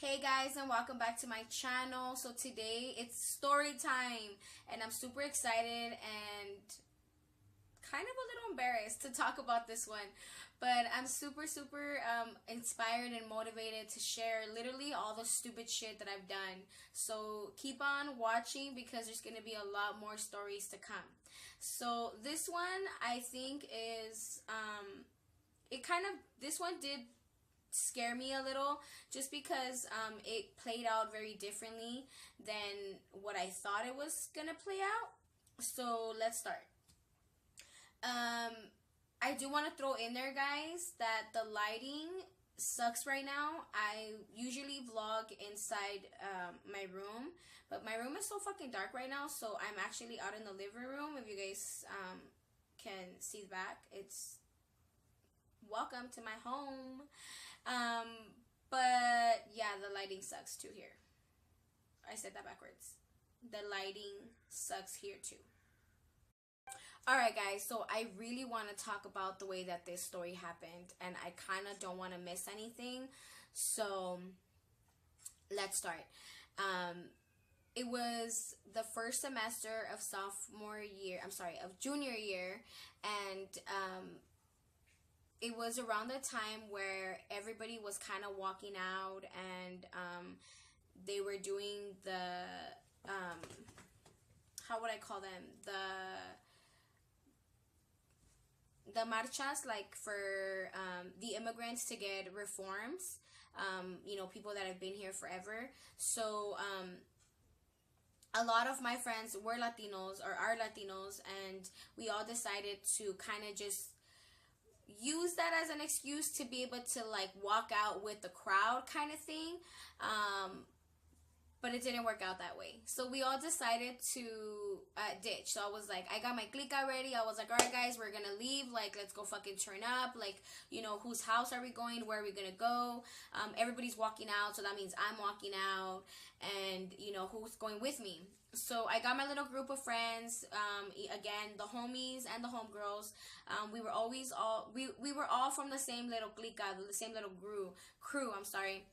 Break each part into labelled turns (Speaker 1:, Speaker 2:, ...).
Speaker 1: Hey guys, and welcome back to my channel. So today it's story time and I'm super excited and kind of a little embarrassed to talk about this one, but I'm super inspired and motivated to share literally all the stupid shit that I've done. So keep on watching because there's going to be a lot more stories to come. So this one I think is this one did scare me a little just because it played out very differently than what I thought it was gonna play out. So let's start. I do want to throw in there, guys, that the lighting sucks right now. I usually vlog inside my room, but my room is so fucking dark right now, so I'm actually out in the living room. If you guys can see the back, it's welcome to my home. But yeah, the lighting sucks too here. I said that backwards. The lighting sucks here too. Alright guys, so I really want to talk about the way that this story happened, and I kind of don't want to miss anything, so let's start. It was the first semester of junior year, and it was around the time where everybody was kind of walking out, and they were doing the how would I call them, the marchas, like for the immigrants to get reforms, you know, people that have been here forever. So a lot of my friends were Latinos or are Latinos, and we all decided to kind of just use that as an excuse to be able to like walk out with the crowd kind of thing. But it didn't work out that way. So we all decided to ditch. So I was like, I got my clica ready. I was like, all right guys, we're gonna leave. Like, let's go fucking turn up. Like, you know, whose house are we going? Where are we gonna go? Everybody's walking out, so that means I'm walking out. And you know, who's going with me? So I got my little group of friends, again, the homies and the homegirls. We were always we were all from the same little clica, the same little crew, I'm sorry.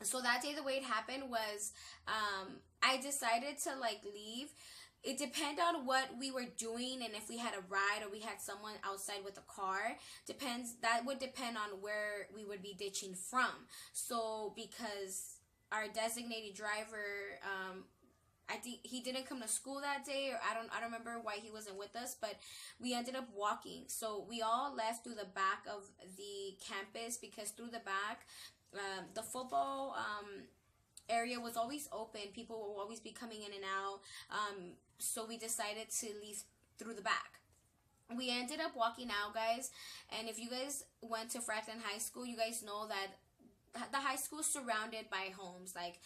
Speaker 1: So that day, the way it happened was, I decided to like leave. It depended on what we were doing, and if we had a ride or we had someone outside with a car. That would depend on where we would be ditching from. So because our designated driver, I think he didn't come to school that day, or I don't remember why he wasn't with us, but we ended up walking. So we all left through the back of the campus, because through the back, the football area was always open. People will always be coming in and out. So we decided to leave through the back. We ended up walking out, guys. And if you guys went to Franklin High School, you guys know that the high school is surrounded by homes. Like,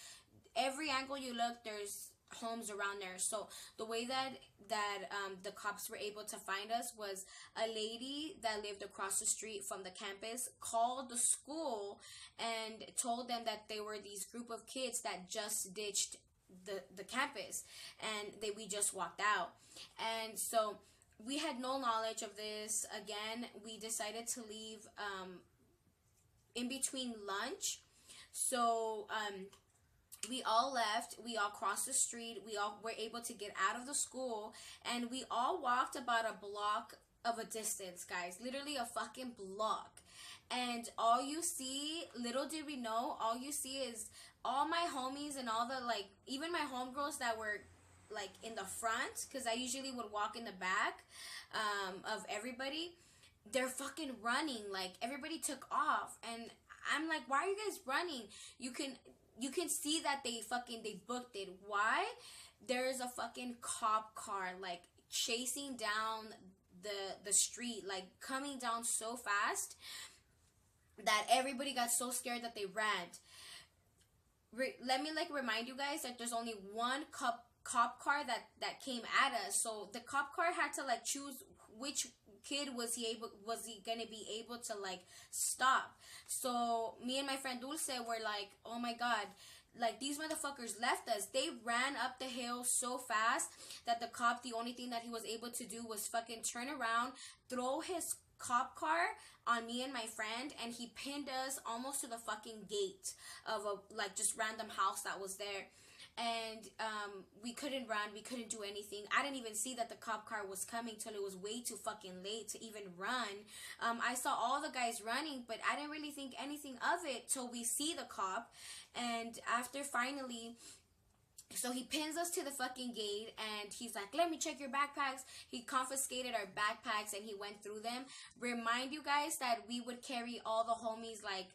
Speaker 1: every angle you look, there's homes around there. So the way that the cops were able to find us was a lady that lived across the street from the campus called the school and told them that they were these group of kids that just ditched the campus, and we just walked out. And so we had no knowledge of this. Again, we decided to leave in between lunch. So we all left, we all crossed the street, we all were able to get out of the school, and we all walked about a block of a distance, guys. Literally a fucking block. And all you see, little did we know, all you see is all my homies and all the, like, even my homegirls that were, like, in the front, because I usually would walk in the back of everybody. They're fucking running. Like, everybody took off. And I'm like, why are you guys running? You can see that they booked it. Why? There's a fucking cop car, like, chasing down the street, like, coming down so fast that everybody got so scared that they ran. Let me, like, remind you guys that there's only one cop car that came at us. So the cop car had to, like, choose which kid was he gonna be able to, like, stop. So me and my friend Dulce were like, oh my god, like, these motherfuckers left us. They ran up the hill so fast that the only thing that he was able to do was fucking turn around, throw his cop car on me and my friend, and he pinned us almost to the fucking gate of a like just random house that was there. And we couldn't run, we couldn't do anything. I didn't even see that the cop car was coming till it was way too fucking late to even run. I saw all the guys running, but I didn't really think anything of it till we see the cop. And after finally, so he pins us to the fucking gate, and he's like, let me check your backpacks. He confiscated our backpacks and he went through them. Remind you guys that we would carry all the homies like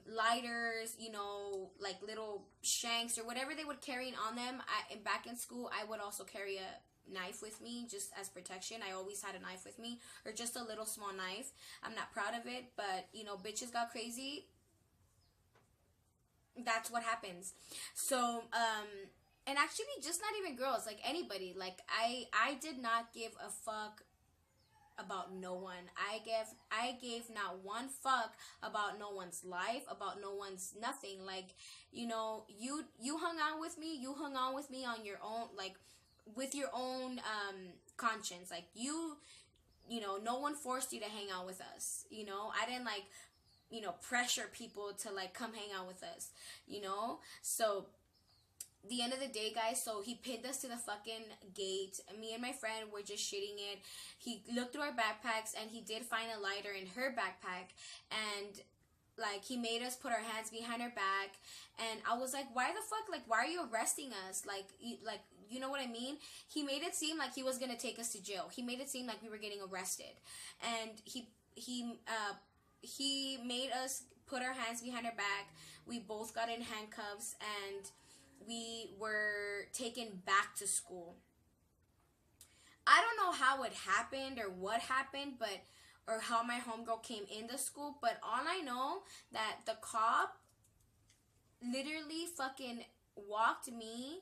Speaker 1: lighters, you know, like little shanks or whatever they would carry on them. Back in school, I would also carry a knife with me just as protection. I always had a knife with me, or just a little small knife. I'm not proud of it, but you know, bitches got crazy. That's what happens. So and actually, just not even girls, like anybody, like I did not give a fuck about no one. I gave not one fuck about no one's life, about no one's nothing. Like, you know, you hung out with me, you hung out with me on your own, like with your own conscience. Like you know, no one forced you to hang out with us. You know, I didn't like, you know, pressure people to like come hang out with us, you know. So the end of the day, guys, so he pinned us to the fucking gate. Me and my friend were just shitting it. He looked through our backpacks and he did find a lighter in her backpack, and like he made us put our hands behind our back. And I was like, why the fuck, like, why are you arresting us? Like you know what I mean? He made it seem like he was gonna take us to jail. He made it seem like we were getting arrested. And he made us put our hands behind our back. We both got in handcuffs and we were taken back to school. I don't know how it happened or what happened, but or how my homegirl came in the school, but all I know that the cop literally fucking walked me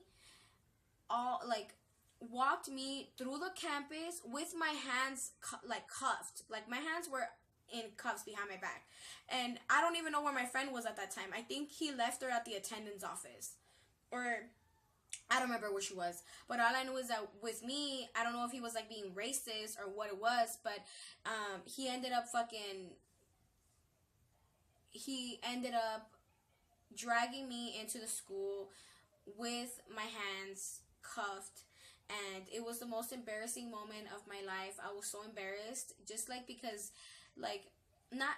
Speaker 1: through the campus with my hands like cuffed. Like my hands were in cuffs behind my back. And I don't even know where my friend was at that time. I think he left her at the attendance office. Or I don't remember where she was. But all I know is that with me, I don't know if he was like being racist or what it was, but he ended up dragging me into the school with my hands cuffed. And it was the most embarrassing moment of my life. I was so embarrassed, just like because like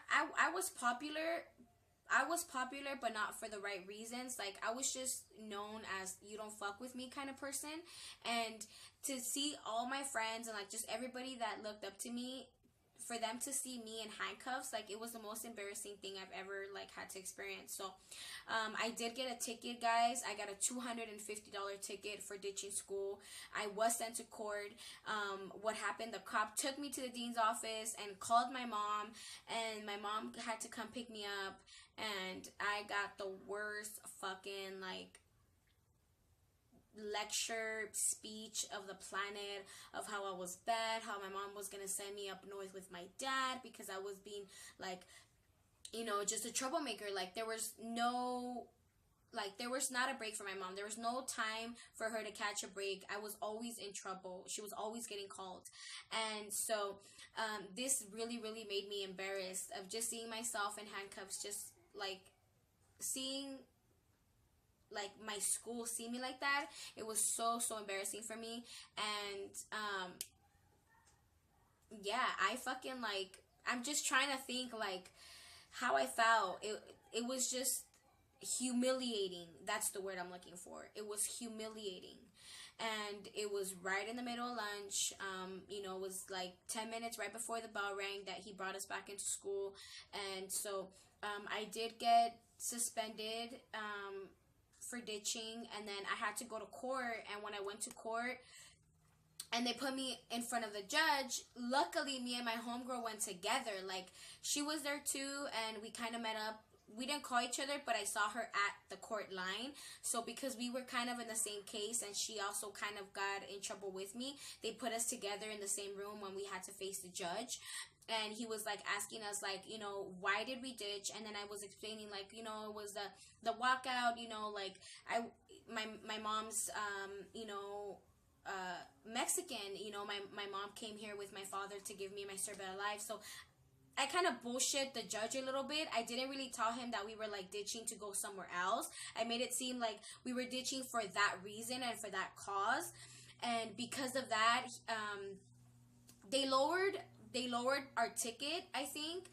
Speaker 1: I was popular, but not for the right reasons. Like I was just known as you don't fuck with me kind of person. And to see all my friends and like just everybody that looked up to me, for them to see me in handcuffs, like it was the most embarrassing thing I've ever like had to experience. So I did get a ticket, guys. I got a $250 ticket for ditching school. I was sent to court. What happened, the cop took me to the dean's office and called my mom, and my mom had to come pick me up, and I got the worst fucking like lecture speech of the planet of how I was bad, how my mom was gonna send me up north with my dad because I was being like, you know, just a troublemaker. Like there was not a break for my mom. There was no time for her to catch a break. I was always in trouble. She was always getting called. And so this really, really made me embarrassed of just seeing myself in handcuffs, just like seeing like my school see me like that. It was so embarrassing for me. And yeah, I fucking like, I'm just trying to think like how I felt. It was just humiliating. That's the word I'm looking for. It was humiliating. And it was right in the middle of lunch. You know, it was like 10 minutes right before the bell rang that he brought us back into school. And so I did get suspended for ditching, and then I had to go to court. And when I went to court and they put me in front of the judge, luckily me and my homegirl went together. Like she was there too, and we kind of met up. We didn't call each other, but I saw her at the court line. So because we were kind of in the same case and she also kind of got in trouble with me, they put us together in the same room when we had to face the judge. And he was like asking us like, you know, why did we ditch? And then I was explaining like, you know, it was the walkout, you know, like my mom's you know, Mexican. You know, my mom came here with my father to give me my certificate of life. So I kind of bullshit the judge a little bit. I didn't really tell him that we were like ditching to go somewhere else. I made it seem like we were ditching for that reason and for that cause. And because of that, they lowered our ticket, I think.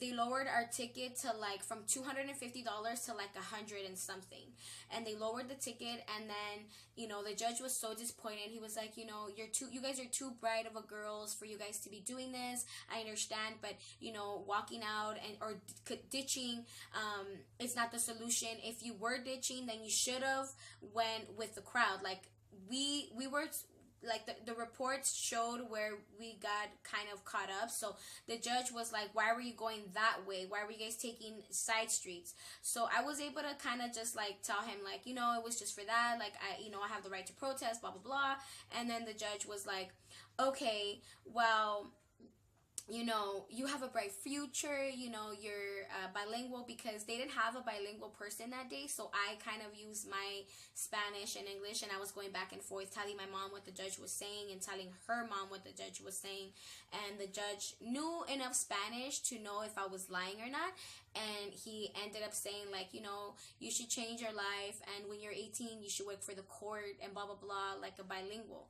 Speaker 1: They lowered our ticket to like from $250 to like 100 and something, and they lowered the ticket. And then, you know, the judge was so disappointed. He was like, you know, you guys are too bright of a girls for you guys to be doing this. I understand, but you know, walking out and or ditching, it's not the solution. If you were ditching, then you should have went with the crowd. Like we were, like the reports showed where we got kind of caught up. So the judge was like, why were you going that way? Why were you guys taking side streets? So I was able to kind of just like tell him, like, you know, it was just for that. Like, I have the right to protest, blah, blah, blah. And then the judge was like, okay, well, you know, you have a bright future, you know, you're bilingual, because they didn't have a bilingual person that day. So I kind of used my Spanish and English, and I was going back and forth telling my mom what the judge was saying and telling her mom what the judge was saying. And the judge knew enough Spanish to know if I was lying or not. And he ended up saying, like, you know, you should change your life, and when you're 18 you should work for the court and blah blah blah, like a bilingual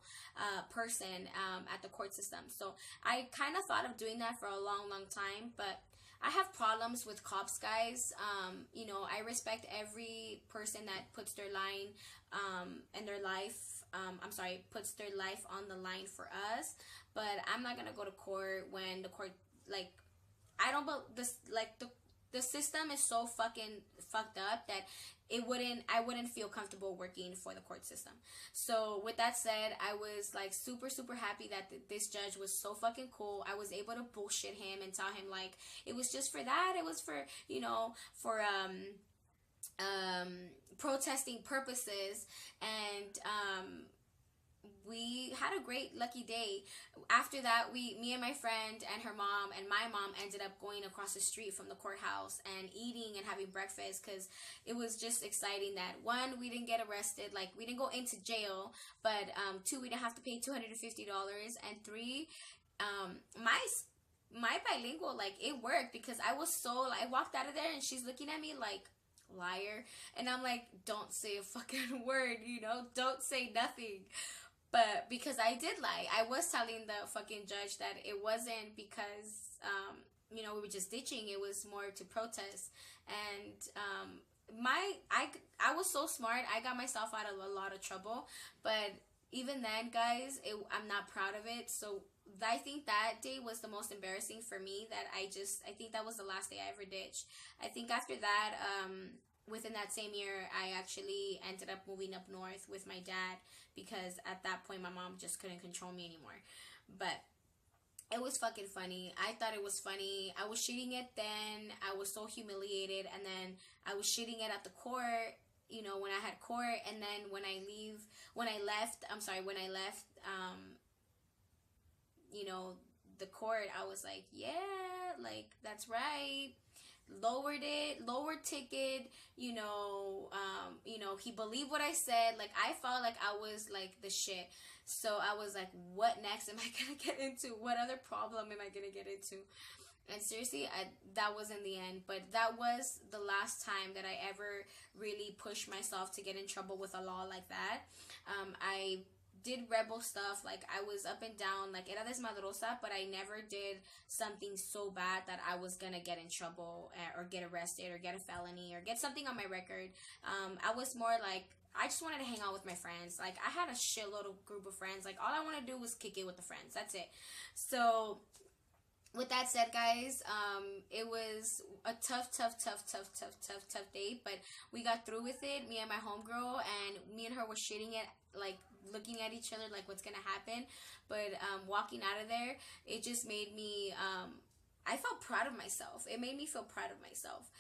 Speaker 1: person at the court system. So I kind of thought of doing that for a long time, but I have problems with cops, guys. You know, I respect every person that puts their line and their life, puts their life on the line for us. But I'm not gonna go to court when the court, like, I don't, but this, like, the system is so fucking fucked up that I wouldn't feel comfortable working for the court system. So with that said, I was like super happy that this judge was so fucking cool. I was able to bullshit him and tell him, like, it was just for that. It was for, you know, for protesting purposes. And we had a great lucky day. After that, me and my friend and her mom and my mom ended up going across the street from the courthouse and eating and having breakfast, because it was just exciting that, one, we didn't get arrested, like we didn't go into jail, but two, we didn't have to pay $250, and three, my bilingual, like, it worked, because I walked out of there and she's looking at me like, liar, and I'm like, don't say a fucking word, you know, don't say nothing. But because I did lie, I was telling the fucking judge that it wasn't because, you know, we were just ditching. It was more to protest. And I was so smart. I got myself out of a lot of trouble. But even then, guys, I'm not proud of it. So I think that day was the most embarrassing for me. That I think that was the last day I ever ditched. I think after that, within that same year, I actually ended up moving up north with my dad, because at that point my mom just couldn't control me anymore. But it was fucking funny. I thought it was funny. I was shooting it then. I was so humiliated. And then I was shooting it at the court, you know, when I had court. And then when I left, you know, the court, I was like, yeah, like, that's right. Lowered ticket, you know, he believed what I said. Like, I felt like I was like the shit. So I was like, what next am I gonna get into? What other problem am I gonna get into? And seriously, that was in the end. But that was the last time that I ever really pushed myself to get in trouble with a law like that. I did rebel stuff, like I was up and down, like era desmadrosa, but I never did something so bad that I was gonna get in trouble or get arrested or get a felony or get something on my record. I was more like, I just wanted to hang out with my friends. Like, I had a shitload of group of friends. Like, all I want to do was kick it with the friends. That's it. So with that said, guys, it was a tough day, but we got through with it. Me and my homegirl, and me and her were shitting it, like looking at each other like, what's gonna happen? But walking out of there, it just made me, I felt proud of myself. It made me feel proud of myself.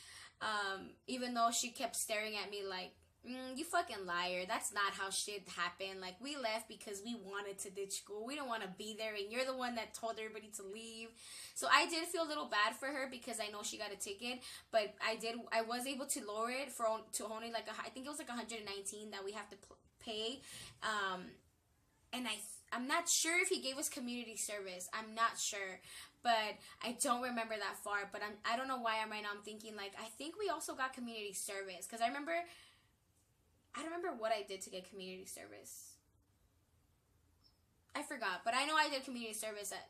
Speaker 1: Even though she kept staring at me like, you fucking liar. That's not how shit happened. Like, we left because we wanted to ditch school. We don't want to be there, and you're the one that told everybody to leave. So I did feel a little bad for her, because I know she got a ticket, but I was able to lower it to only like I think it was like 119 that we have to pay. and I'm not sure if he gave us community service. I'm not sure, but I don't remember that far. But I don't know why right now I'm thinking like I think we also got community service because I don't remember what I did to get community service. I forgot, but I know I did community service at